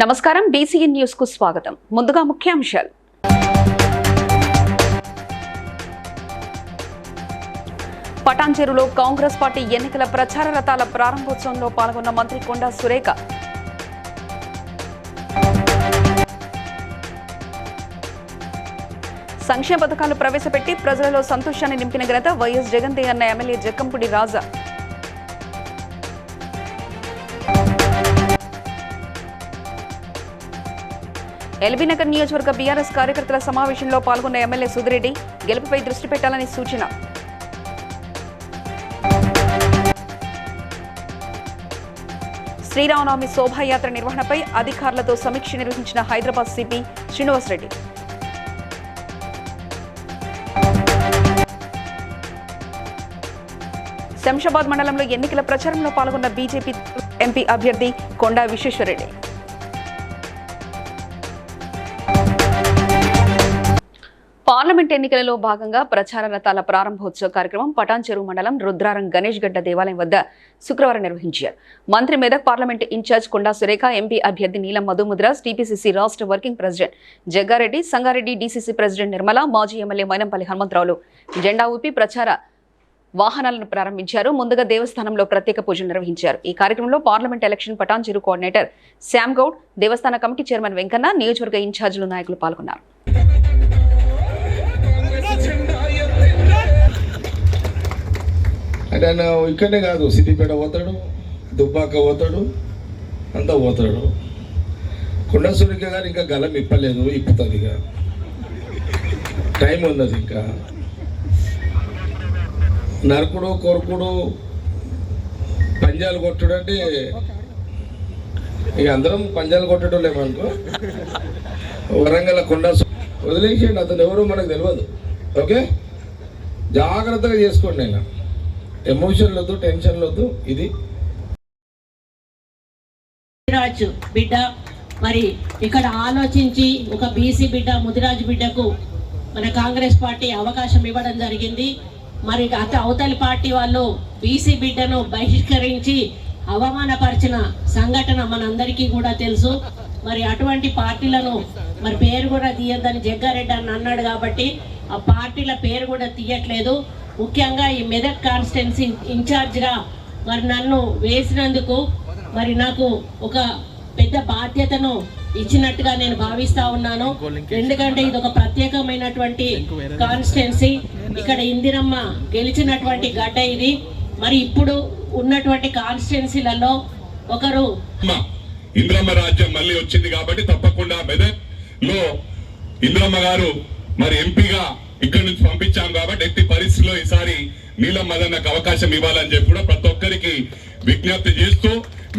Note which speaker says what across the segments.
Speaker 1: నమస్కారం BCN news కు స్వాగతం. ముందుగా ముఖ్యాంశాలు. పటాన్చెరులో కాంగ్రెస్ పార్టీ ఎన్నికల ప్రచార రథాల ప్రారంభోత్సవంలో పాల్గొన్న మంత్రి కొండా సురేఖ. సంక్షేమ పథకాలు ప్రవేశపెట్టి ప్రజలలో సంతోషాన్ని నింపిన ఘనత వైఎస్ జగన్ అన్న ఎమ్మెల్యే జక్కంపూడి రాజా. ఎల్బీనగర్ నియోజకవర్గ బీఆర్ఎస్ కార్యకర్తల సమావేశంలో పాల్గొన్న ఎమ్మెల్యే సుధిరెడ్డి గెలుపుపై దృష్టి పెట్టాలని సూచన. శ్రీరామనవమి శోభాయాత్ర నిర్వహణపై అధికారులతో సమీక్ష నిర్వహించిన హైదరాబాద్ సిపి శ్రీనివాసరెడ్డి. శంషాబాద్ మండలంలో ఎన్నికల ప్రచారంలో పాల్గొన్న బీజేపీ ఎంపీ అభ్యర్థి కొండా విశ్వేశ్వరరెడ్డి. పార్లమెంట్ ఎన్నికలలో భాగంగా ప్రచార రథాల ప్రారంభోత్సవ కార్యక్రమం పటాన్చెరు మండలం రుద్రారం గణేష్ గడ్డ దేవాలయం వద్ద శుక్రవారం నిర్వహించారు. మంత్రి Medak parliament incharge Konda Surekha, MP అభ్యర్థి నీలం మధుముద్రాజ్, టీపీసీసీ రాష్ట్ర working president Jaggareddy, Sangareddy DCC president Nirmala, మాజీ ఎమ్మెల్యే మైనంపల్లి హనుమంతరావులు జెండా ఊపి ప్రచార వాహనాలను ప్రారంభించారు. ముందుగా దేవస్థానంలో ప్రత్యేక పూజలు నిర్వహించారు. ఈ కార్యక్రమంలో parliament election Patancheru coordinator Shyam Goud, దేవస్థాన కమిటీ చైర్మన్ వెంకన్న, నియోజకవర్గ ఇన్ఛార్జీలు నాయకులు పాల్గొన్నారు.
Speaker 2: అంటే ఆయన ఇక్కడనే కాదు, సిద్దిపేట పోతాడు, దుబ్బాక పోతాడు, అంతా పోతాడు. కొండా సురేఖ గారు ఇంకా గలం ఇప్పలేదు, ఇప్పుతుంది. ఇక టైం ఉన్నది. ఇంకా నరకుడు కొరకుడు పంజాలు కొట్టుడు అంటే ఇక అందరం పంజాలు కొట్టడం లేమనుకో. వరంగల్ కొండా వదిలేసేయండి, అతను ఎవరో మనకు తెలియదు. ఓకే, జాగ్రత్తగా చేసుకోండి. నేను ఎమోషన్ వద్దు, టెన్షన్ వద్దు. ఇది
Speaker 3: ముదిరాజు బిడ్డ, మరి ఇక్కడ ఆలోచించి ఒక బీసీ బిడ్డ ముదిరాజు బిడ్డకు మన కాంగ్రెస్ పార్టీ అవకాశం ఇవ్వడం జరిగింది. మరి అవతలి పార్టీ వాళ్ళు బీసీ బిడ్డను బహిష్కరించి అవమానపరిచిన సంఘటన మనందరికీ కూడా తెలుసు. మరి అటువంటి పార్టీలను మరి పేరు కూడా తీయద్దని జగ్గారెడ్డి అని అన్నాడు కాబట్టి ఆ పార్టీల పేరు కూడా తీయట్లేదు. ముఖ్యంగా ఈ మెదక్ కాన్స్టిట్యున్సీ ఇన్ఛార్జ్గా మరి నన్ను వేసినందుకు మరి నాకు ఒక పెద్ద బాధ్యతను ఇచ్చినట్టుగా నేను భావిస్తా ఉన్నాను. ఎందుకంటే ఇది ఒక ప్రత్యేకమైనటువంటి కాన్స్టిట్యున్సీ. ఇక్కడ ఇందిరమ్మ గెలిచినటువంటి గడ్డ ఇది. మరి ఇప్పుడు ఉన్నటువంటి కాన్స్టిట్యున్సీలలో ఒకరు
Speaker 4: ఇందిరమ్మ రాజ్యం మళ్ళీ వచ్చింది కాబట్టి తప్పకుండా మెదక్ లో ఇందిరమ్మ గారు మరి ఎంపీగా ఇక్కడ నుంచి పంపించాం కాబట్టి ఎట్టి పరిస్థితుల్లో ఈసారి నీలం మదన్నకు అవకాశం ఇవ్వాలని చెప్పి కూడా ప్రతి ఒక్కరికి విజ్ఞప్తి చేస్తూ,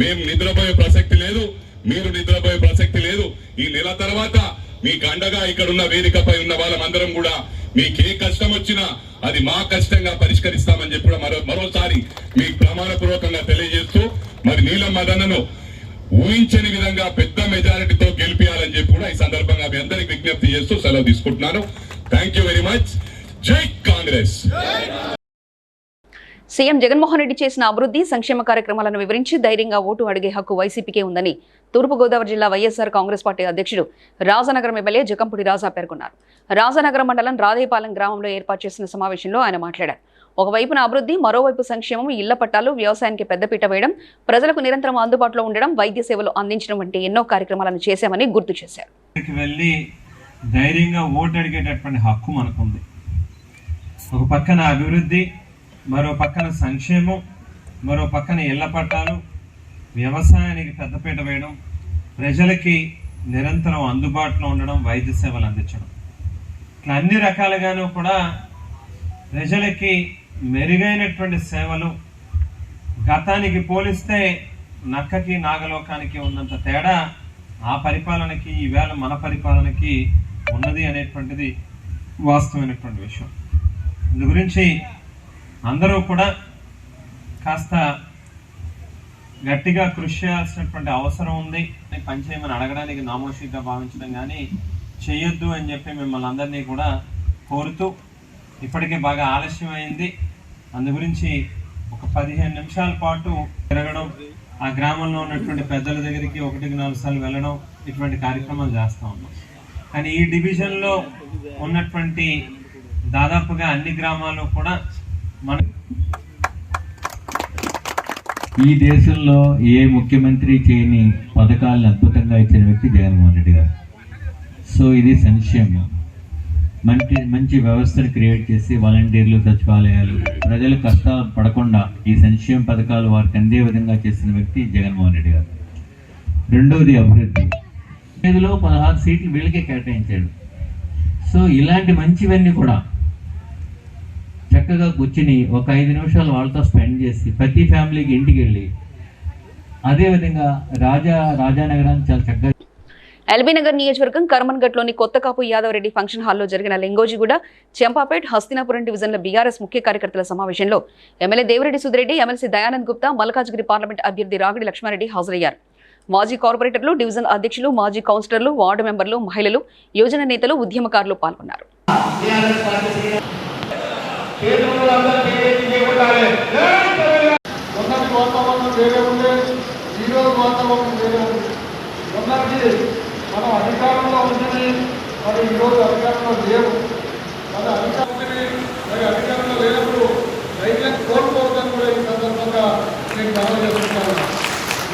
Speaker 4: మేము నిద్రపోయే ప్రసక్తి లేదు, మీరు నిద్రపోయే ప్రసక్తి లేదు. ఈ నెల తర్వాత మీకు అండగా ఇక్కడ ఉన్న వేదికపై ఉన్న వాళ్ళమందరం కూడా మీకు ఏ కష్టం వచ్చినా అది మా కష్టంగా పరిష్కరిస్తామని చెప్పి కూడా మరోసారి మీకు ప్రమాణపూర్వకంగా తెలియజేస్తూ, మరి నీలం మదన్నను ఊహించని విధంగా పెద్ద మెజారిటీతో గెలిపియాలని చెప్పి కూడా ఈ సందర్భంగా మీ అందరికి విజ్ఞప్తి చేస్తూ సెలవు తీసుకుంటున్నాను. Thank you very much. జై కాంగ్రెస్.
Speaker 1: సీఎం జగన్మోహన్ రెడ్డి చేసిన అభివృద్ధి సంక్షేమ కార్యక్రమాలను వివరించి ధైర్యంగా ఓటు అడిగే హక్కు వైసీపీకే ఉందని తూర్పుగోదావరి జిల్లా వైఎస్ఆర్ కాంగ్రెస్ పార్టీ అధ్యక్షుడు రాజానగరం ఎమ్మెల్యే జకంపూడి రాజా పేర్కొన్నారు. రాజానగరం మండలం రాధేపాలెం గ్రామంలో ఏర్పాటు చేసిన సమావేశంలో ఆయన మాట్లాడారు. ఒకవైపున అభివృద్ధి, మరోవైపు సంక్షేమం, ఇళ్ల పట్టాలు, వ్యవసాయానికి పెద్దపీట వేయడం, ప్రజలకు నిరంతరం అందుబాటులో ఉండడం, వైద్య సేవలు అందించడం వంటి ఎన్నో కార్యక్రమాలను చేశామని గుర్తు చేశారు.
Speaker 5: ధైర్యంగా ఓటు అడిగేటటువంటి హక్కు మనకుంది. ఒక పక్కన అభివృద్ధి, మరో పక్కన సంక్షేమం, మరో పక్కన ఇళ్ల పట్టాలు, వ్యవసాయానికి పెద్దపీట వేయడం, ప్రజలకి నిరంతరం అందుబాటులో ఉండడం, వైద్య సేవలు అందించడం, ఇట్లా అన్ని రకాలుగాను కూడా ప్రజలకి మెరుగైనటువంటి సేవలు. గతానికి పోలిస్తే నక్కకి నాగలోకానికి ఉన్నంత తేడా ఆ పరిపాలనకి ఈవేళ మన పరిపాలనకి ఉన్నది అనేటువంటిది వాస్తవమైనటువంటి విషయం. ఇందు గురించి అందరూ కూడా కాస్త గట్టిగా కృషి చేయాల్సినటువంటి అవసరం ఉంది. పనిచేయమని అడగడానికి నామోషిగా భావించడం కానీ చేయొద్దు అని చెప్పి మిమ్మల్ని అందరినీ కూడా కోరుతూ, ఇప్పటికే బాగా ఆలస్యం అయింది, అందు గురించి ఒక 15 నిమిషాల పాటు తిరగడం, ఆ గ్రామంలో ఉన్నటువంటి పెద్దల దగ్గరికి 1-4 సార్లు వెళ్ళడం ఇటువంటి కార్యక్రమాలు చేస్తూ ఉన్నాం. కానీ ఈ డివిజన్లో ఉన్నటువంటి దాదాపుగా అన్ని గ్రామాలు కూడా మన
Speaker 6: ఈ దేశంలో ఏ ముఖ్యమంత్రి చేయని పథకాలను అద్భుతంగా ఇచ్చిన వ్యక్తి జగన్మోహన్ రెడ్డి గారు. సో ఇది సంక్షేమం, మంచి వ్యవస్థను క్రియేట్ చేసి వాలంటీర్లు, సచివాలయాలు ప్రజలు కష్టాలు పడకుండా ఈ సంక్షేమ పథకాలు వారికి అందే విధంగా చేసిన వ్యక్తి జగన్మోహన్ రెడ్డి గారు. రెండవది అభివృద్ధి. 5లో 16 సీట్లు వీళ్ళకే కేటాయించాడు. సో ఇలాంటి మంచివన్నీ కూడా చక్కగా కూర్చుని ఒక 5 నిమిషాలు వాళ్ళతో స్పెండ్ చేసి ప్రతి ఫ్యామిలీకి ఇంటికి వెళ్ళి అదేవిధంగా రాజానగరాన్ని చాలా చక్కగా.
Speaker 1: ఎల్బీనగర్ నియోజకవర్గం కర్మన్ఘట్లోని కొత్తకాపు యాదవరెడ్డి ఫంక్షన్ హాల్లో జరిగిన లింగోజిగూడ, చెంపాపేట్, హస్తినాపురం డివిజన్ల బీఆర్ఎస్ ముఖ్య కార్యకర్తల సమావేశంలో MLA Devireddy Sudhi Reddy, MLC Dayanand Gupta, Malkajgiri parliament అభ్యర్థి రాగిడి లక్ష్మారెడ్డి హాజరయ్యారు. మాజీ కార్పొరేటర్లు, డివిజన్ అధ్యక్షులు, మాజీ కౌన్సిలర్లు, వార్డు మెంబర్లు, మహిళలు, యువజన నేతలు, ఉద్యమకారులు పాల్గొన్నారు.
Speaker 7: మనం అధికారంలో ఉంటుంది, మరి ఈరోజు అధికారంలో లేవు. మన అధికారంలో లేనప్పుడు రైతులకు కోల్పోవద్దని కూడా ఈ సందర్భంగా నేను మనం చేస్తున్నాను.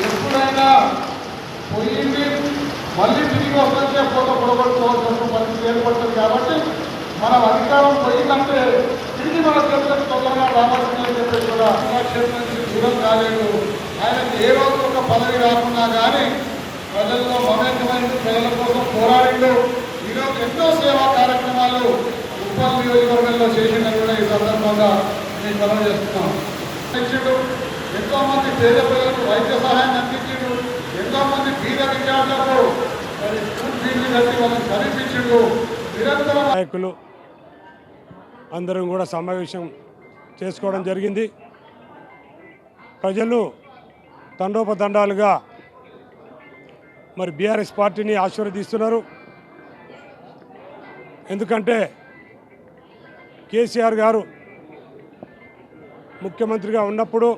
Speaker 7: ఎప్పుడైనా పోయింది మళ్ళీ తిరిగి వస్తుంటే పోత పొడగొట్టుకోవాల్సిన పరిస్థితి ఏర్పడుతుంది. కాబట్టి మనం అధికారం పోయిందంటే తిరిగి మన చేతులకు తొందరగా రావాల్సిందని చెప్పేసి కూడా క్షేత్రం నుంచి దూరం కాలేదు. ఆయనకి ఏ రోజు ఒక పదవి రాకున్నా కానీ ప్రజల్లో మమేకమైన ప్రజల కోసం పోరాడిండు. ఈరోజు ఎన్నో సేవా కార్యక్రమాలు ఉప్పల్ నియోజకవర్గంలో చేసినట్టు కూడా ఈ సందర్భంగా నేను మనం చేస్తున్నాం. ఎంతో మంది పేద ప్రజలకు వైద్య సహాయాన్ని అందించిండు. ఎంతో మంది బీద విద్యార్థులకు స్కూల్ ఫీజులు కట్టి వాళ్ళని చదివించిండు. నిరంతరం
Speaker 8: నాయకులు అందరం కూడా సమావేశం చేసుకోవడం జరిగింది. ప్రజలు తండోపతండాలుగా మరి బీఆర్ఎస్ పార్టీని ఆశీర్వదిస్తున్నారు. ఎందుకంటే కేసీఆర్ గారు ముఖ్యమంత్రిగా ఉన్నప్పుడు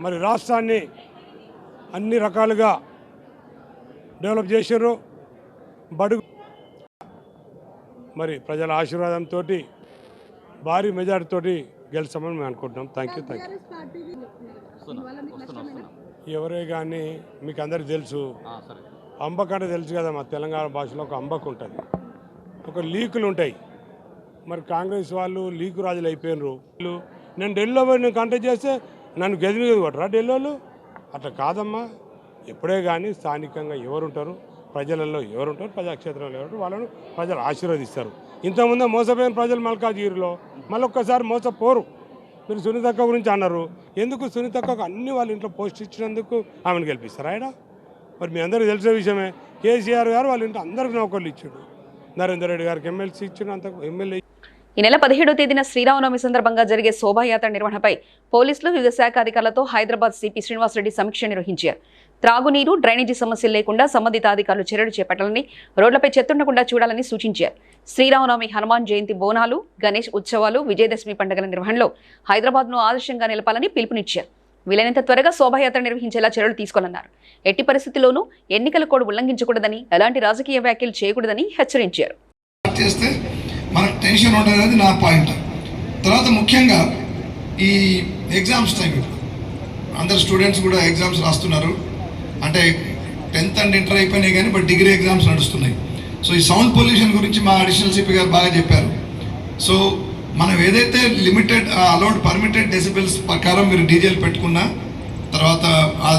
Speaker 8: మరి రాష్ట్రాన్ని అన్ని రకాలుగా డెవలప్ చేశారు. బడుగు మరి ప్రజల ఆశీర్వాదంతో భారీ మెజార్టీతో గెలుస్తామని మేము అనుకుంటున్నాం. Thank you. ఎవరే కానీ మీకు అందరికీ తెలుసు, అంబక్ అంటే తెలుసు కదా, మా తెలంగాణ భాషలో ఒక అంబక్ ఉంటుంది, ఒక లీకులు ఉంటాయి. మరి కాంగ్రెస్ వాళ్ళు లీకు రాజులు అయిపోయినారు. నేను ఢిల్లీలో పోయి నేను కంటెస్ట్ చేస్తే నన్ను గది మీద కొట్టరా ఢిల్లీలో? అట్లా కాదమ్మా. ఎప్పుడే కానీ స్థానికంగా ఎవరుంటారు, ప్రజలలో ఎవరుంటారు, ప్రజాక్షేత్రంలో ఎవరు, వాళ్ళను ప్రజలు ఆశీర్వదిస్తారు. ఇంతకుముందే మోసపోయిన ప్రజలు మల్కాజ్గిరిలో మళ్ళొక్కసారి మోసపోరు. మీరు సునీతక్క గురించి అన్నారు. ఎందుకు సునీతక్కకు అన్ని వాళ్ళ ఇంట్లో పోస్ట్ ఇచ్చినందుకు ఆమెను గెలిపిస్తారు ఆయన? మరి మీ అందరికీ తెలిసిన విషయమే. కేసీఆర్ గారు వాళ్ళ ఇంట్లో అందరికి నౌకర్లు ఇచ్చాడు. నరేందర్ రెడ్డి గారికి ఎమ్మెల్సీ ఇచ్చాడు, అంత ఎమ్మెల్యే.
Speaker 1: ఈ నెల 17వ తేదీన శ్రీరామనవమి సందర్భంగా జరిగే శోభాయాత్ర నిర్వహణపై పోలీసులు వివిధ శాఖ అధికారులతో హైదరాబాద్ సిపి శ్రీనివాసరెడ్డి సమీక్ష నిర్వహించారు. త్రాగునీరు, డ్రైనేజీ సమస్యలు లేకుండా సంబంధిత అధికారులు చర్యలు చేపట్టాలని, రోడ్లపై చెత్తుండకుండా చూడాలని సూచించారు. శ్రీరామనవమి, హనుమాన్ జయంతి బోనాలు, గణేష్ ఉత్సవాలు, విజయదశమి పండుగల నిర్వహణలో హైదరాబాద్ను ఆదర్శంగా నిలపాలని పిలుపునిచ్చారు. వీలైనంత త్వరగా శోభాయాత్ర నిర్వహించేలా చర్యలు తీసుకోవాలన్నారు. ఎట్టి పరిస్థితుల్లోనూ ఎన్నికల కోడ్ ఉల్లంఘించకూడదని, ఎలాంటి రాజకీయ వ్యాఖ్యలు చేయకూడదని హెచ్చరించారు.
Speaker 9: మనకు టెన్షన్ ఉండదు, నా పాయింట్. తర్వాత ముఖ్యంగా ఈ ఎగ్జామ్స్ టైం, అందరు స్టూడెంట్స్ కూడా ఎగ్జామ్స్ రాస్తున్నారు. అంటే 10th అండ్ ఇంటర్ అయిపోయినాయి కానీ బట్ డిగ్రీ ఎగ్జామ్స్ నడుస్తున్నాయి. సో ఈ సౌండ్ పొల్యూషన్ గురించి మా అడిషనల్ సిపి గారు బాగా చెప్పారు. సో మనం ఏదైతే లిమిటెడ్ అలౌడ్ పర్మిటెడ్ డెసిబెల్స్ ప్రకారం మీరు డీజేలు పెట్టుకున్నా తర్వాత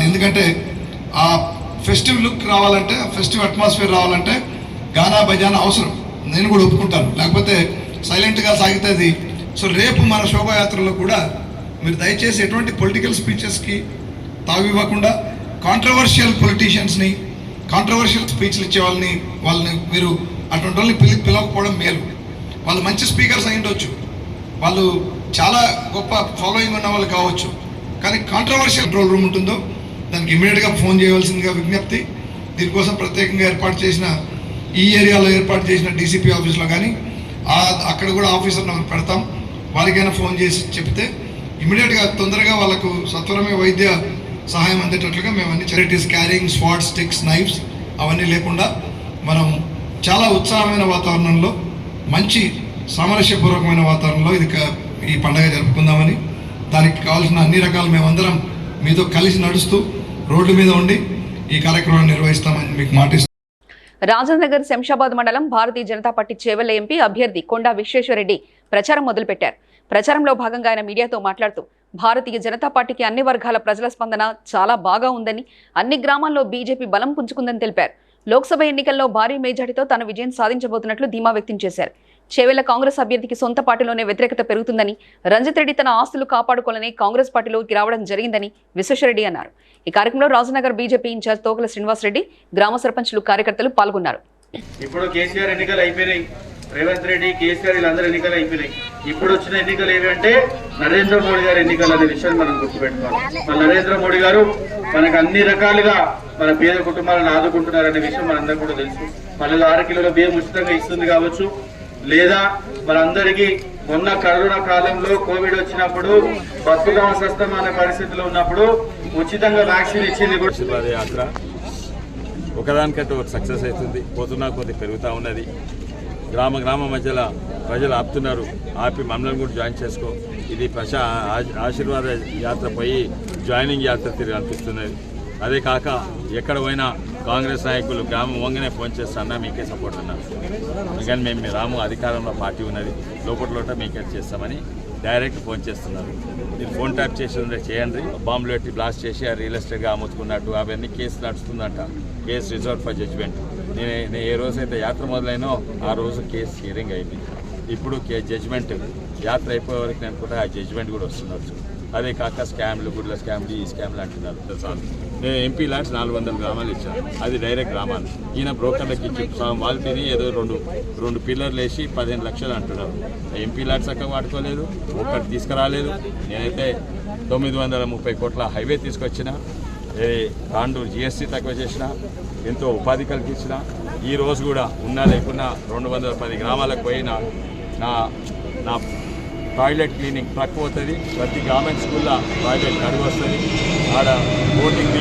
Speaker 9: ఎందుకంటే ఆ ఫెస్టివ్ లుక్ రావాలంటే, ఫెస్టివ్ అట్మాస్ఫియర్ రావాలంటే గానా బజానా అవసరం. నేను కూడా ఒప్పుకుంటాను, లేకపోతే సైలెంట్గా సాగుతుంది. సో రేపు మన శోభాయాత్రలో కూడా మీరు దయచేసి ఎటువంటి పొలిటికల్ స్పీచెస్కి తావివ్వకుండా కాంట్రవర్షియల్ పొలిటీషియన్స్ని, కాంట్రవర్షియల్ స్పీచ్లు ఇచ్చే వాళ్ళని మీరు అటువంటి వాళ్ళని పిలవకపోవడం మేలు. వాళ్ళు మంచి స్పీకర్స్ అయి ఉండొచ్చు, వాళ్ళు చాలా గొప్ప ఫాలోయింగ్ ఉన్న వాళ్ళు కావచ్చు, కానీ కాంట్రవర్షియల్ కంట్రోల్ రూమ్ ఉంటుందో దానికి ఇమీడియట్గా ఫోన్ చేయవలసిందిగా విజ్ఞప్తి. దీనికోసం ప్రత్యేకంగా ఏర్పాటు చేసిన, ఈ ఏరియాలో ఏర్పాటు చేసిన డీసీపీ ఆఫీస్లో కానీ అక్కడ కూడా ఆఫీసర్ నెంబర్ పెడతాం. వారికైనా ఫోన్ చేసి చెప్తే ఇమీడియట్గా తొందరగా వాళ్ళకు సత్వరమే వైద్య సహాయం అందేటట్లుగా మేము అన్ని charities carrying swat sticks knifes అవన్నీ లేకుండా మనం చాలా ఉత్సాహమైన వాతావరణంలో మంచి సామరస్యపూర్వకమైన వాతావరణంలో ఈ పండుగ జరుపుకుందామని, దానికి కావాల్సిన అన్ని రకాలు మేమందరం మీతో కలిసి నడుస్తూ రోడ్డు మీద ఉండి ఈ కార్యక్రమాన్ని నిర్వహిస్తామని మీకు మాటిస్తాం.
Speaker 1: రాజనగర్ శంషాబాద్ మండలం భారతీయ జనతా పార్టీ చేవెళ్ల ఎంపీ అభ్యర్థి కొండా విశ్వేశ్వరరెడ్డి ప్రచారం మొదలుపెట్టారు. ప్రచారంలో భాగంగా ఆయన మీడియాతో మాట్లాడుతూ భారతీయ జనతా పార్టీకి అన్ని వర్గాల ప్రజల స్పందన చాలా బాగా ఉందని, అన్ని గ్రామాల్లో బీజేపీ బలం పుంజుకుందని తెలిపారు. లోక్సభ ఎన్నికల్లో భారీ మెజార్టీతో తాను విజయం సాధించబోతున్నట్లు ధీమా వ్యక్తం చేశారు. చేవెళ్ల కాంగ్రెస్ అభ్యర్థికి సొంత పార్టీలోనే వ్యతిరేకత పెరుగుతుందని, రంజిత్ రెడ్డి తన ఆస్తులు కాపాడుకోవాలని కాంగ్రెస్ పార్టీలోకి రావడం జరిగిందని విశ్వేశ్వరరెడ్డి అన్నారు. ఈ కార్యక్రమంలో రాజనగర్ బీజేపీ ఇన్ఛార్జ్ తోకల శ్రీనివాసరెడ్డి, గ్రామ సర్పంచులు, కార్యకర్తలు పాల్గొన్నారు.
Speaker 10: ఇప్పుడు కేసీఆర్ ఎన్నికలు అయిపోయినాయి, రేవంత్ రెడ్డి, కేసీఆర్ వీళ్ళందరూ ఎన్నికలు అయిపోయినాయి. ఇప్పుడు వచ్చిన ఎన్నికలు ఏమంటే నరేంద్ర మోడీ గారి ఎన్నికలు అనే విషయాన్ని మనం గుర్తుపెట్టుకోవాలి. మన నరేంద్ర మోడీ గారు మనకు అన్ని రకాలుగా మన పేద కుటుంబాలను ఆదుకుంటున్నారనే విషయం మనందరూ కూడా తెలుసు. మళ్ళీ 6 కిలోల బియ్యం ఉచితంగా ఇస్తుంది కావచ్చు, లేదా మనందరికీ మొన్న కరోనా కాలంలో కోవిడ్ వచ్చినప్పుడు బతుకమ్మ స్వస్థం అనే పరిస్థితిలో ఉన్నప్పుడు ఉచితంగా వ్యాక్సిన్ ఇచ్చింది కూడా.
Speaker 11: యాత్ర ఒకదానికంటే ఒక సక్సెస్ అవుతుంది, పోతున్నా కొద్ది పెరుగుతూ ఉన్నది. గ్రామ మధ్యలో ప్రజలు ఆపుతున్నారు, ఆపి మమ్మల్ని కూడా జాయిన్ చేసుకో. ఇది ఆశీర్వాద యాత్ర పోయి జాయినింగ్ యాత్ర తిరిగి అనిపిస్తున్నది. అదే కాక ఎక్కడ పోయినా కాంగ్రెస్ నాయకులు గ్రామం వంగనే ఫోన్ చేస్తున్నా మీకే సపోర్ట్ ఉన్నారు, కానీ మేము రాము అధికారంలో పార్టీ ఉన్నది, లోపల మీకే చేస్తామని డైరెక్ట్ ఫోన్ చేస్తున్నారు. మీరు ఫోన్ ట్యాప్ చేసి చేయండి, బాంబులు పెట్టి బ్లాస్ట్ చేసి ఆ రియల్ ఎస్టేట్గా అమ్ముతున్నట్టు అవన్నీ కేసు నడుస్తుందంట. Case reserve for judgement. నేను ఏ రోజైతే యాత్ర మొదలైనో ఆ రోజు కేసు హియరింగ్ అయింది. ఇప్పుడు జడ్జిమెంట్ యాత్ర అయిపోయే వరకు నేను అనుకుంటా ఆ జడ్జిమెంట్ కూడా వస్తున్నారు. అదే కాక స్కామ్లు, గుడ్ల స్కామ్లు, ఈ స్కామ్లు అంటున్నారు. చాలు, నేను ఎంపీ ల్యాండ్స్ 400 గ్రామాలు ఇచ్చాను, అది డైరెక్ట్ గ్రామాలు. ఈయన బ్రోకర్లకు ఇచ్చి వాళ్ళు తిని ఏదో రెండు పిల్లర్లు వేసి 15 లక్షలు అంటున్నారు. ఎంపీ ల్యాండ్స్ అక్కడ వాడుకోలేదు, ఒక్కటి తీసుకురాలేదు. నేనైతే 930 కోట్ల హైవే తీసుకొచ్చిన, రాండూరు జిఎస్టీ తక్కువ చేసిన, ఎంతో ఉపాధి కల్పించిన. ఈ రోజు కూడా ఉన్నా లేకున్నా 210 గ్రామాలకు పోయిన నా టాయిలెట్ క్లీనింగ్ ట్రక్ పోతుంది. ప్రతి గవర్నమెంట్ స్కూల్లో టాయిలెట్ కడుగు వస్తుంది. ఆడ ఓటింగ్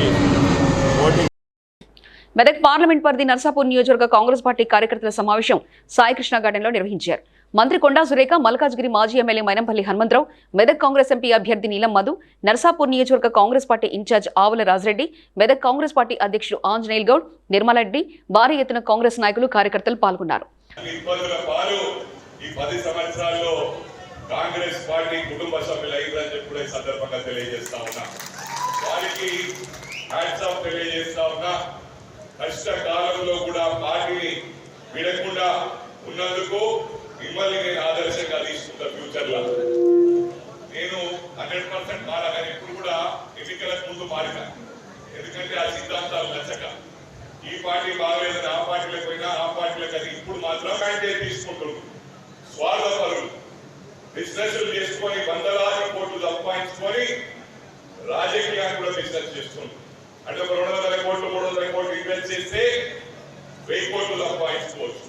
Speaker 1: మెదక్ పార్లమెంట్ పరిధి నర్సాపూర్ నియోజకవర్గ కాంగ్రెస్ పార్టీ కార్యకర్తల సమావేశం సాయికృష్ణ గార్డెన్లో నిర్వహించారు. మంత్రి కొండా సురేఖ, మల్కాజ్గిరి మాజీ ఎమ్మెల్యే మైనంపల్లి హనుమంతరావు, మెదక్ కాంగ్రెస్ ఎంపీ అభ్యర్థి నీలం మధు, నర్సాపూర్ నియోజకవర్గ కాంగ్రెస్ పార్టీ ఇన్ఛార్జ్ ఆవుల రాజరెడ్డి, మెదక్ కాంగ్రెస్ పార్టీ అధ్యక్షుడు ఆంజనేయుల్ గౌడ్, నిర్మలారెడ్డి, భారీ ఎత్తున కాంగ్రెస్ నాయకులు, కార్యకర్తలు పాల్గొన్నారు.
Speaker 4: కాంగ్రెస్ పార్టీ కుటుంబ సభ్యులు అయిందని చెప్పి కూడా ఈ సందర్భంగా తెలియజేస్తా ఉన్నా. వారికి హ్యాట్స్ ఆఫ్ తెలియజేస్తా ఉన్నా. కష్టకాలంలో కూడా పార్టీని విడకుండా ఉన్నందుకు మిమ్మల్ని నేను ఆదర్శంగా తీసుకుంటా. ఫ్యూచర్ లో నేను 100% మారా, కానీ ఇప్పుడు కూడా ఎన్నికలకు ముందు మారిన. ఎందుకంటే ఆ సిద్ధాంతాలు నచ్చక ఈ పార్టీ బాగలేదని ఆ పార్టీలకు పోయినా, ఆ పార్టీలకు అది ఇప్పుడు మాత్రం అంటే తీసుకుంటున్నారు. స్వార్థపరులు బిజినెస్లు చేసుకొని వందలాది కోట్లు సంపాదించుకొని రాజకీయాన్ని కూడా బిజినెస్ చేస్తున్నారు. అంటే ఒక 200 కోట్లు 300 కోట్లు ఇన్వెస్ట్ చేస్తే 1000 కోట్లు సంపాదించుకోవచ్చు.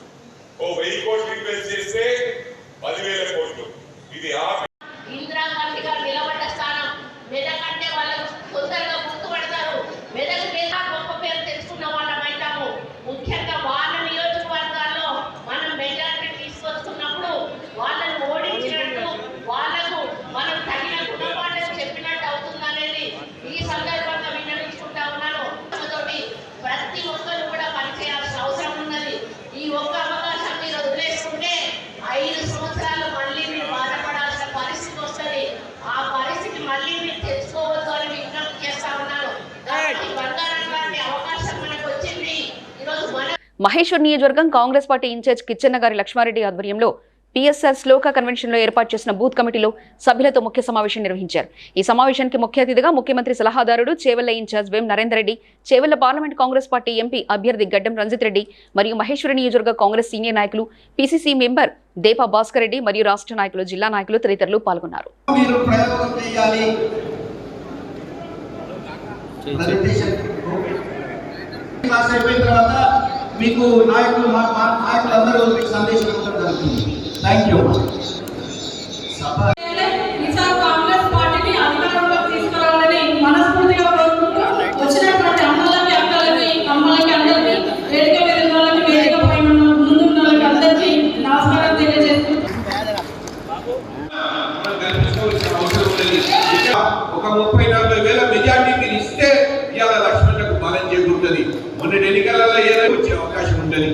Speaker 4: ఓ 1000 కోట్లు ఇన్వెస్ట్ చేస్తే 10,000 కోట్లు. ఇది
Speaker 3: ఇందిరాగాంధీ గారు నిలబడ్డ స్థానం. మెదక్ అంటే వాళ్ళకు తొందరగా గుర్తుపడతారు. మెదక్ మీద గొప్ప పేరు తెచ్చుకున్న వాళ్ళమైతాము. ముఖ్యంగా వాళ్ళ నియోజకవర్గాల్లో మనం మెజారిటీ తీసుకొస్తున్నప్పుడు వాళ్ళని ఓడించినట్టు, వాళ్ళకు మనం తగిన గుణపాఠం చెప్పినట్టు అవుతుందనేది ఈ సందర్భంగా విన్నవించుకుంటా ఉన్నాను. ప్రతి ఒక్కరు కూడా పనిచేయాల్సిన అవసరం ఉన్నది. ఈ ఒక్క అవకాశం మీరు వదిలేసుకుంటే 5 సంవత్సరాలు మళ్ళీ మీరు బాధపడాల్సిన పరిస్థితి వస్తుంది. ఆ పరిస్థితి మళ్ళీ మీరు తెచ్చుకోవద్దు అని విజ్ఞప్తి చేస్తా ఉన్నాను. కాబట్టి బంగారం లాంటి అవకాశం మనకు వచ్చింది. ఈరోజు
Speaker 1: మహేశ్వర్ నియోజకవర్గం కాంగ్రెస్ పార్టీ ఇన్ఛార్జ్ కిచ్చెన్న గారి లక్ష్మారెడ్డి ఆధ్వర్యంలో పిఎస్ఆర్ శ్లోక కన్వెన్షన్లో ఏర్పాటు చేసిన బూత్ కమిటీలో సభ్యులతో ముఖ్య సమావేశం నిర్వహించారు. ఈ సమావేశానికి ముఖ్య అతిథిగా ముఖ్యమంత్రి సలహాదారుడు, Chevella incharge Vem Narender Reddy, Chevella parliament Congress party MP అభ్యర్థి గడ్డం రంజిత్ రెడ్డి మరియు మహేశ్వర నియోజకవర్గ కాంగ్రెస్ సీనియర్ నాయకులు, పిసిసి మెంబర్ దేపా భాస్కర్ రెడ్డి మరియు రాష్ట్ర నాయకులు, జిల్లా నాయకులు తదితరులు పాల్గొన్నారు.
Speaker 12: మీకు నాయకులందరూ మీకు సందేశం ఇవ్వడం జరుగుతుంది. Thank you.
Speaker 13: కాంగ్రెస్ పార్టీని అధికారంలోకి తీసుకురావాలని మనస్ఫూర్తిగా కోరుకుంటూ ఉంటుంది. మొన్న ఎన్నికలలో ఏదైనా వచ్చే అవకాశం ఉంటుంది.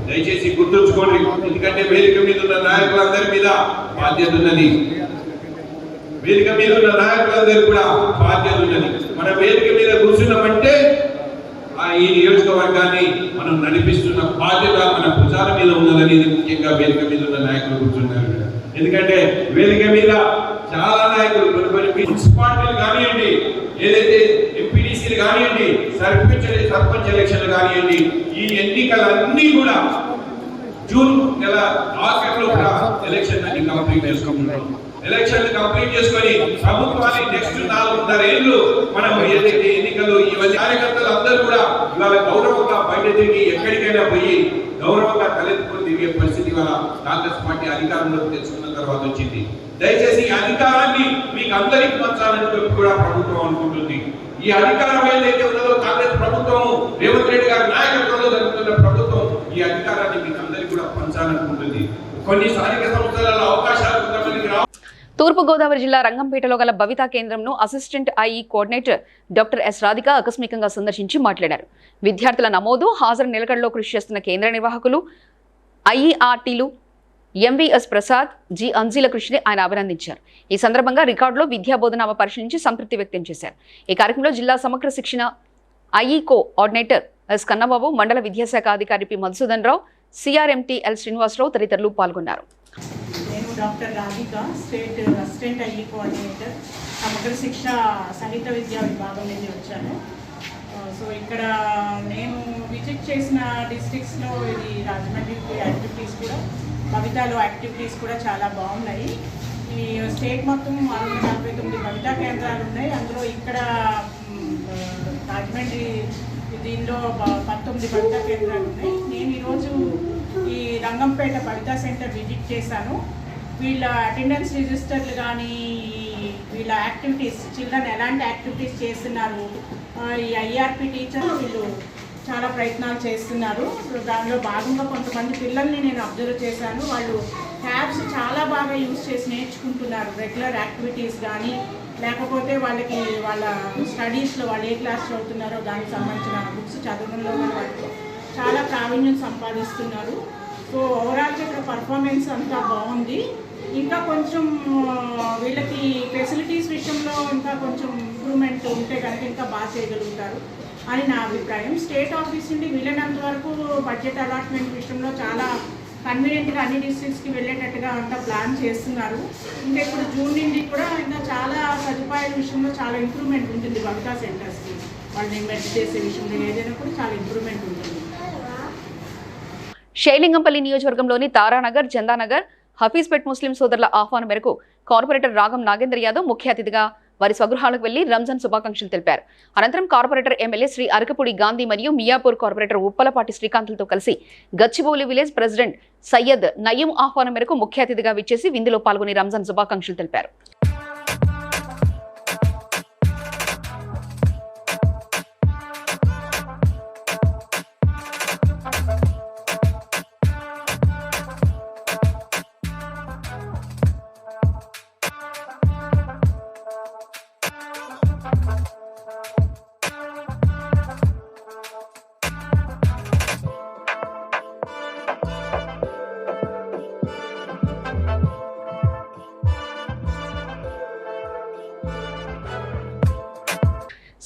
Speaker 13: దయచేసి గుర్తుంచుకోండి. ఎందుకంటే వేదిక మీద ఉన్న నాయకులందరి మీద బాధ్యత ఉన్నది. వేదిక మీద ఉన్న నాయకులందరూ కూడా బాధ్యత ఉన్నది. మన వేదిక మీద కూర్చున్నామంటే ఈ నియోజకవర్గాన్ని మనం నడిపిస్తున్న బాధ్యత మన భుజాల మీద ఉన్నదనేది ముఖ్యంగా వేదిక మీద ఉన్న నాయకులు కూర్చున్నారు. ఎందుకంటే వేదిక మీద చాలా నాయకులు కొన్ని మున్సిపాలిటీలు కానివ్వండి, ఏదైతే ఎంపీడీసీలు కానివ్వండి, సర్పంచ్ ఎలక్షన్లు కానివ్వండి, ఈ ఎన్నికలన్నీ కూడా జూన్ నెల ఆఖరిలో కూడా ఎలక్షన్ అన్ని కంప్లీట్ చేసుకుంటున్నాం. ఎలక్షన్లు కంప్లీట్ చేసుకొని ప్రభుత్వాన్ని నెక్స్ట్ 4.5 ఏళ్ళు మనం ఏదైతే ఎన్నికలు ఇవన్నీ కార్యకర్తలు అందరూ కూడా ఇవాళ గౌరవంగా బయట తిరిగి ఎక్కడికైనా పోయి గౌరవంగా తలెత్తుకొని తిరిగే పరిస్థితి ఇవాళ కాంగ్రెస్ పార్టీ అధికారంలోకి తెచ్చుకున్న తర్వాత వచ్చింది. దయచేసి ఈ అధికారాన్ని మీకు అందరికి పంచాలని చెప్పి కూడా ప్రభుత్వం అనుకుంటుంది. ఈ అధికారం ఏదైతే ఉన్నదో కాంగ్రెస్ ప్రభుత్వం రేవంత్ రెడ్డి గారి నాయకత్వంలో జరుగుతున్న ప్రభుత్వం ఈ అధికారాన్ని మీకు అందరికి కూడా పంచాలనుకుంటుంది. కొన్ని స్థానిక సంస్థలలో అవకాశాలు కొంతమందికి రావు.
Speaker 1: తూర్పుగోదావరి జిల్లా రంగంపేటలో గల భవితా కేంద్రంను assistant IE coordinator doctor S Radhika ఆకస్మికంగా సందర్శించి మాట్లాడారు. విద్యార్థుల నమోదు, హాజరు నిలకడలో కృషి చేస్తున్న కేంద్ర నిర్వాహకులు, ఐఈఆర్టీలు ఎంవీఎస్ ప్రసాద్, జి అంజీల కృషిని ఆయన అభినందించారు. ఈ సందర్భంగా రికార్డులో విద్యాబోధనామ పరిశీలించి సంతృప్తి వ్యక్తం చేశారు. ఈ కార్యక్రమంలో జిల్లా సమగ్ర శిక్షణ ఐఈ కోఆర్డినేటర్ ఎస్ కన్నబాబు, మండల విద్యాశాఖ అధికారి P Madhusudan Rao, CRMT L Srinivasarao తదితరులు పాల్గొన్నారు.
Speaker 14: నేను doctor Radhika, state assistant IE coordinator, Samagra Shiksha సహిత విద్యా విభాగం నుంచి వచ్చాను. సో ఇక్కడ నేను విజిట్ చేసిన డిస్ట్రిక్ట్స్లో ఇది రాజమండ్రి యాక్టివిటీస్ కూడా, భవితాలో యాక్టివిటీస్ కూడా చాలా బాగున్నాయి. ఈ స్టేట్ మొత్తం 649 భవితా కేంద్రాలు ఉన్నాయి. అందులో ఇక్కడ రాజమండ్రి దీనిలో 19 భవితా కేంద్రాలు ఉన్నాయి. నేను ఈరోజు ఈ రంగంపేట భవితా సెంటర్ విజిట్ చేశాను. వీళ్ళ అటెండెన్స్ రిజిస్టర్లు కానీ, వీళ్ళ యాక్టివిటీస్, చిల్డ్రన్ ఎలాంటి యాక్టివిటీస్ చేస్తున్నారు, ఈ ఐఆర్పి టీచర్లు వీళ్ళు చాలా ప్రయత్నాలు చేస్తున్నారు. దానిలో భాగంగా కొంతమంది పిల్లల్ని నేను అబ్జర్వ్ చేశాను. వాళ్ళు ట్యాబ్స్ చాలా బాగా యూజ్ చేసి నేర్చుకుంటున్నారు. రెగ్యులర్ యాక్టివిటీస్ కానీ, లేకపోతే వాళ్ళకి వాళ్ళ స్టడీస్లో వాళ్ళు ఏ క్లాస్ చదువుతున్నారో దానికి సంబంధించిన బుక్స్ చదవడంలో వాళ్ళు చాలా ప్రావీణ్యం సంపాదిస్తున్నారు. సో ఓవరాల్గా ఇక్కడ పర్ఫార్మెన్స్ అంతా బాగుంది. ఇంకా కొంచెం వీళ్ళకి ఫెసిలిటీస్ విషయంలో ఇంకా కొంచెం ఇంప్రూవ్మెంట్ ఉంటే కనుక ఇంకా బాగా చేయగలుగుతారు అని నా అభిప్రాయం. స్టేట్ ఆఫీస్ నుండి వీలైనంత వరకు బడ్జెట్ అలాట్మెంట్ విషయంలో చాలా కన్వీనియంట్గా అన్ని డిస్ట్రిక్ట్స్కి వెళ్ళేటట్టుగా అంతా ప్లాన్ చేస్తున్నారు. ఇంకా ఇప్పుడు జూన్ నుండి కూడా ఇంకా చాలా సదుపాయాల విషయంలో చాలా ఇంప్రూవ్మెంట్ ఉంటుంది. భవితా సెంటర్స్కి వాళ్ళని మెడ్ చేసే విషయంలో ఏదైనా కూడా చాలా ఇంప్రూవ్మెంట్ ఉంటుంది.
Speaker 1: షేలింగంపల్లి నియోజకవర్గంలోని తారానగర్, చందానగర్, హఫీజ్పేట్ ముస్లిం సోదరుల ఆహ్వానం మేరకు కార్పొరేటర్ రాగం నాగేంద్ర యాదవ్ ముఖ్య అతిథిగా వారి స్వగృహాలకు వెళ్లి రంజాన్ శుభాకాంక్షలు తెలిపారు. అనంతరం కార్పొరేటర్ ఎమ్మెల్యే శ్రీ అరకపూడి గాంధీ మరియు మియాపూర్ కార్పొరేటర్ ఉప్పలపాటి శ్రీకాంత్లతో కలిసి గచ్చిబౌలి విలేజ్ ప్రెసిడెంట్ సయ్యద్ నయీం ఆహ్వానం మేరకు ముఖ్య అతిథిగా విచ్చేసి విందులో పాల్గొని రంజాన్ శుభాకాంక్షలు తెలిపారు.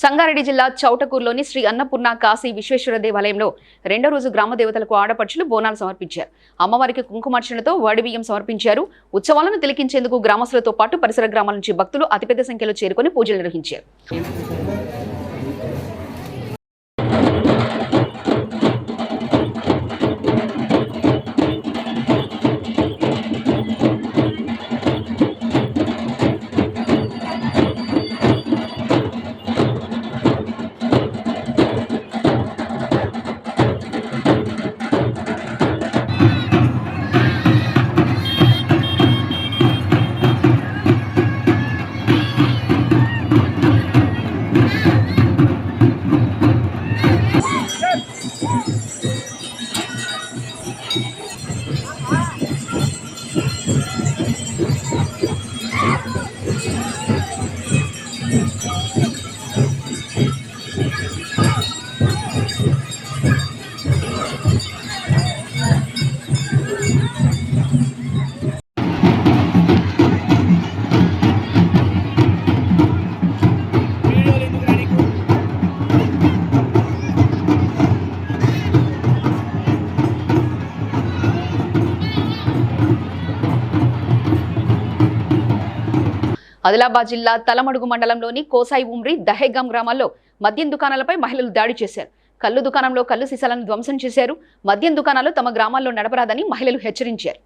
Speaker 1: సంగారెడ్డి జిల్లా చౌటకూరులోని శ్రీ అన్నపూర్ణ కాశీ విశ్వేశ్వర దేవాలయంలో రెండో రోజు గ్రామ దేవతలకు ఆడపడుచులు బోనాలు సమర్పించారు. అమ్మవారికి కుంకుమార్చనతో వడిబియ్యం సమర్పించారు. ఉత్సవాలను తిలకించేందుకు గ్రామస్తులతో పాటు పరిసర గ్రామాల నుంచి భక్తులు అతిపెద్ద సంఖ్యలో చేరుకుని పూజలు నిర్వహించారు. ఆదిలాబాద్ జిల్లా తలమడుగు మండలంలోని కోసాయి ఉమ్రి దహేగాం గ్రామాల్లో మద్యం దుకాణాలపై మహిళలు దాడి చేశారు. కల్లు దుకాణంలో కల్లు సీసాలను ధ్వంసం చేశారు. మద్యం దుకాణాలు తమ గ్రామాల్లో నడపరాదని మహిళలు హెచ్చరించారు.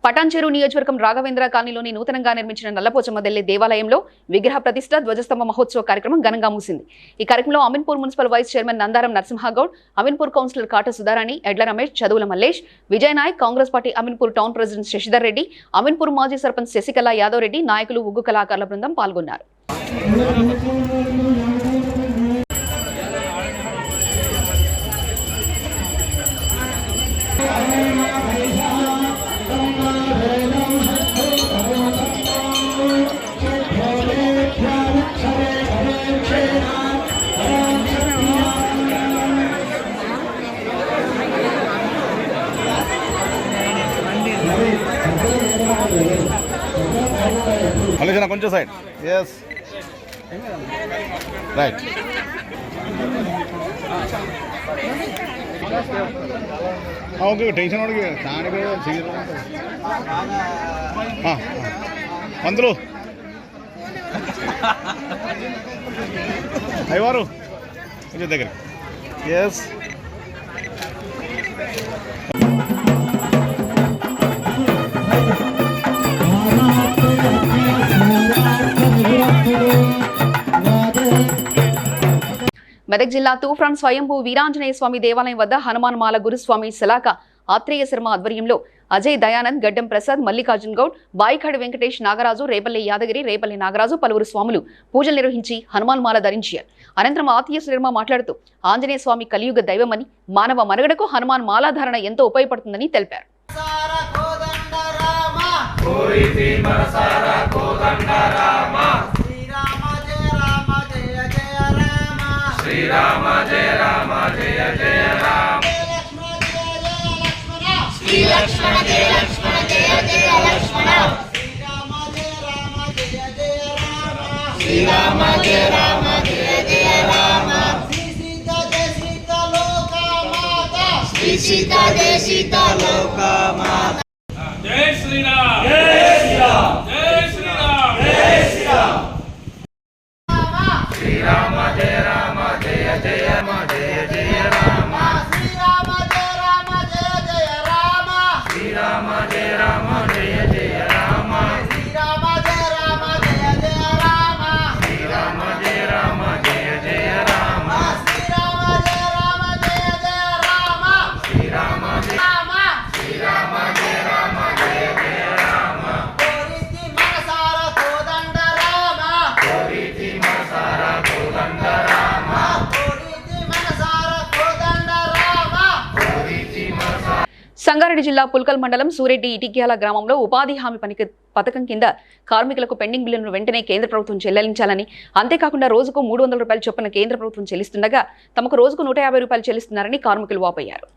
Speaker 1: పటాన్చెరు నియోజకవర్గం రాఘవేంద్ర కాలనీలోని నూతనంగా నిర్మించిన నల్లపోచమ్మ దెల్లి దేవాలయంలో విగ్రహ ప్రతిష్ట ధ్వజస్తంభ మహోత్సవ కార్యక్రమం ఘనంగా ముగిసింది. ఈ కార్యక్రమంలో Ameenpur municipal vice chairman Nandaram Narasimhagoud, Ameenpur councillor Kata Sudharani, Edla Ramesh, Chaduvula Mallesh, Vijay Naik, Congress party Ameenpur town president Shashidhar Reddy, Ameenpur మాజీ సర్పంచ్ శశికళ యాదవ్ రెడ్డి, నాయకులు, ఉగ్గు కళాకారుల బృందం పాల్గొన్నారు.
Speaker 15: ఆలోచన కొంచెం సైడ్ ఎస్ రైట్ ఓకే టెన్షన్ వాడికి దానికి పంతులు అయ్యవారు కొంచెం దగ్గర ఎస్
Speaker 1: మెదక్ జిల్లా తూఫ్రాన్ స్వయంభూ వీరాంజనేయ స్వామి దేవాలయం వద్ద హనుమాన్ మాల గురుస్వామి శలాక ఆత్రేయ శర్మ ఆధ్వర్యంలో అజయ్ దయానంద్, గడ్డం ప్రసాద్, మల్లికార్జున్ గౌడ్, బాయికాడి వెంకటేష్, నాగరాజు, రేపల్లి యాదగిరి, రేపల్లి నాగరాజు పలువురు స్వాములు పూజలు నిర్వహించి హనుమాన్ మాల ధరించారు. అనంతరం ఆత్రేయ శర్మ మాట్లాడుతూ ఆంజనేయ స్వామి కలియుగ దైవమని, మానవ మనుగడకు హనుమాన్ మాలాధారణ ఎంతో ఉపయోగపడుతుందని తెలిపారు.
Speaker 16: శ్రీరామ జయ రామ జయ జయ రామ శ్రీ లక్ష్మణ జయ లక్ష్మణ జయ జయ లక్ష్మణ శ్రీరామ జయ రామ జయ జయ రామ శ్రీ సీతా జయ సీతా లోక మాత జై శ్రీరామ్ జై శ్రీరామ్ జై శ్రీరామ్ జై శ్రీరామ్ శ్రీరామ జయ రామ జయ జయ జయ జయ రామ శ్రీరామ జయ రామ జయ జయ రామ శ్రీరామ జయ రామ జయ జయ రామ శ్రీరామ జయ రామ జయ జయ రామ శ్రీరామ జయ రామ జయ జయ రామ శ్రీరామ జయ రామ జయ జయ రామ శ్రీరామ జయ రామ శ్రీరామ జయ రామ జయ జయ రామ కోరితి మనసార కోదండ రామ కోరితి మనసార కోదండ రామ కోరితి మనసార కోదండ రామ కోరితి మనసార.
Speaker 1: సంగారెడ్డి జిల్లా పుల్కల్ మండలం సూరెడ్డి ఇటిక్యాల గ్రామంలో ఉపాధి హామీ పథకం కింద కార్మికులకు పెండింగ్ బిల్లును వెంటనే కేంద్ర ప్రభుత్వం చెల్లించాలని, అంతేకాకుండా రోజుకు 300 రూపాయలు చొప్పున కేంద్ర ప్రభుత్వం చెల్లిస్తుండగా తమకు రోజుకు 150 రూపాయలు చెల్లిస్తున్నారని కార్మికులు వాపోయారు.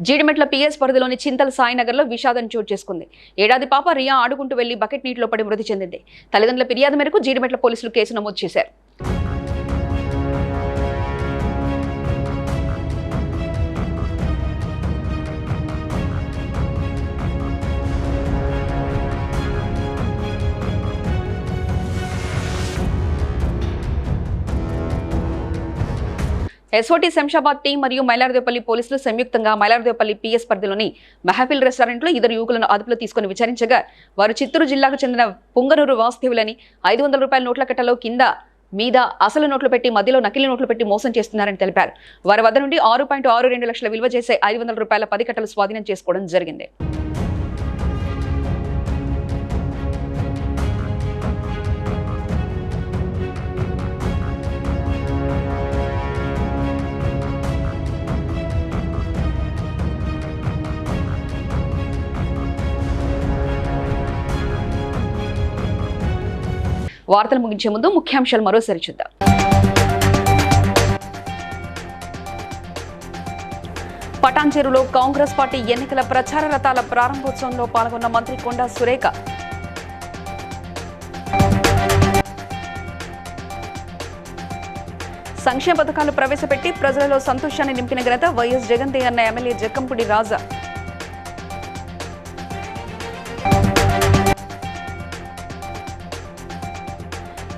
Speaker 1: జీడిమెట్ల పిఎస్ పరిధిలోని చింతల సాయినగర్లో విషాదం చోటు చేసుకుంది. ఏడాది పాప రియా ఆడుకుంటూ వెళ్లి బకెట్ నీటిలో పడి మృతి చెందింది. తల్లిదండ్రుల ఫిర్యాదు మేరకు జీడిమెట్ల పోలీసులు కేసు నమోదు చేశారు. ఎస్ఓటీ శంషాబాద్ టీం మరియు మైలార్దేపల్లి పోలీసులు సంయుక్తంగా మైలార్దేపల్లి పిఎస్ పరిధిలోని మెహఫిల్ రెస్టారెంట్లో ఇద్దరు యువకులను అదుపులో తీసుకుని విచారించగా వారు చిత్తూరు జిల్లాకు చెందిన పుంగనూరు వాసుదేవులని 500 రూపాయల నోట్ల కట్టలో కింద మీద అసలు నోట్లు పెట్టి మధ్యలో నకిలీ నోట్లు పెట్టి మోసం చేస్తున్నారని తెలిపారు. వారి వద్ద నుండి 6.62 లక్షల విలువ చేసే 500 రూపాయల 10 కట్టలు స్వాధీనం చేసుకోవడం జరిగింది. వార్తలు ముగించే ముందు ముఖ్యాంశాలు మరోసారి చూద్దాం. పటాన్చెరులో కాంగ్రెస్ పార్టీ ఎన్నికల ప్రచార రథాల ప్రారంభోత్సవంలో పాల్గొన్న మంత్రి కొండా సురేఖ. సంక్షేమ పథకాలు ప్రవేశపెట్టి ప్రజలలో సంతోషాన్ని నింపిన ఘనత వైఎస్ జగన్దే అన్న ఎమ్మెల్యే జక్కంపూడి రాజా.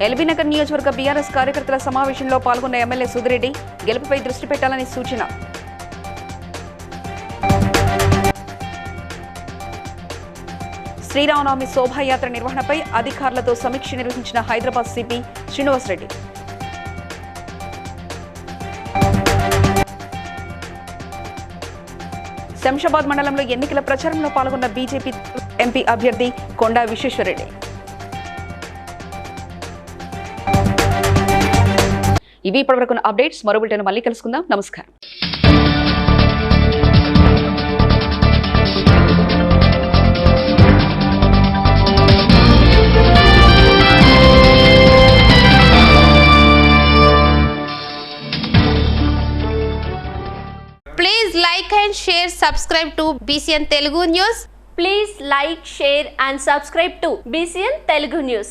Speaker 1: ఎల్బీనగర్ నియోజకవర్గ బీఆర్ఎస్ కార్యకర్తల సమావేశంలో పాల్గొన్న ఎమ్మెల్యే సుధిరెడ్డి గెలుపుపై దృష్టి పెట్టాలని సూచన. శ్రీరామనవమి శోభాయాత్ర నిర్వహణపై అధికారులతో సమీక్ష నిర్వహించిన హైదరాబాద్ సిపి శ్రీనివాసరెడ్డి. శంషాబాద్ మండలంలో ఎన్నికల ప్రచారంలో పాల్గొన్న బీజేపీ ఎంపీ అభ్యర్థి కొండా విశ్వేశ్వరరెడ్డి. ఇవి ఇప్పటివరకు అప్డేట్స్. మరో బులెటిన్ మళ్ళీ కలుసుకుందాం. నమస్కారం.
Speaker 17: Please like and share, subscribe to BCN Telugu News.
Speaker 18: Please like, share and subscribe to BCN Telugu News.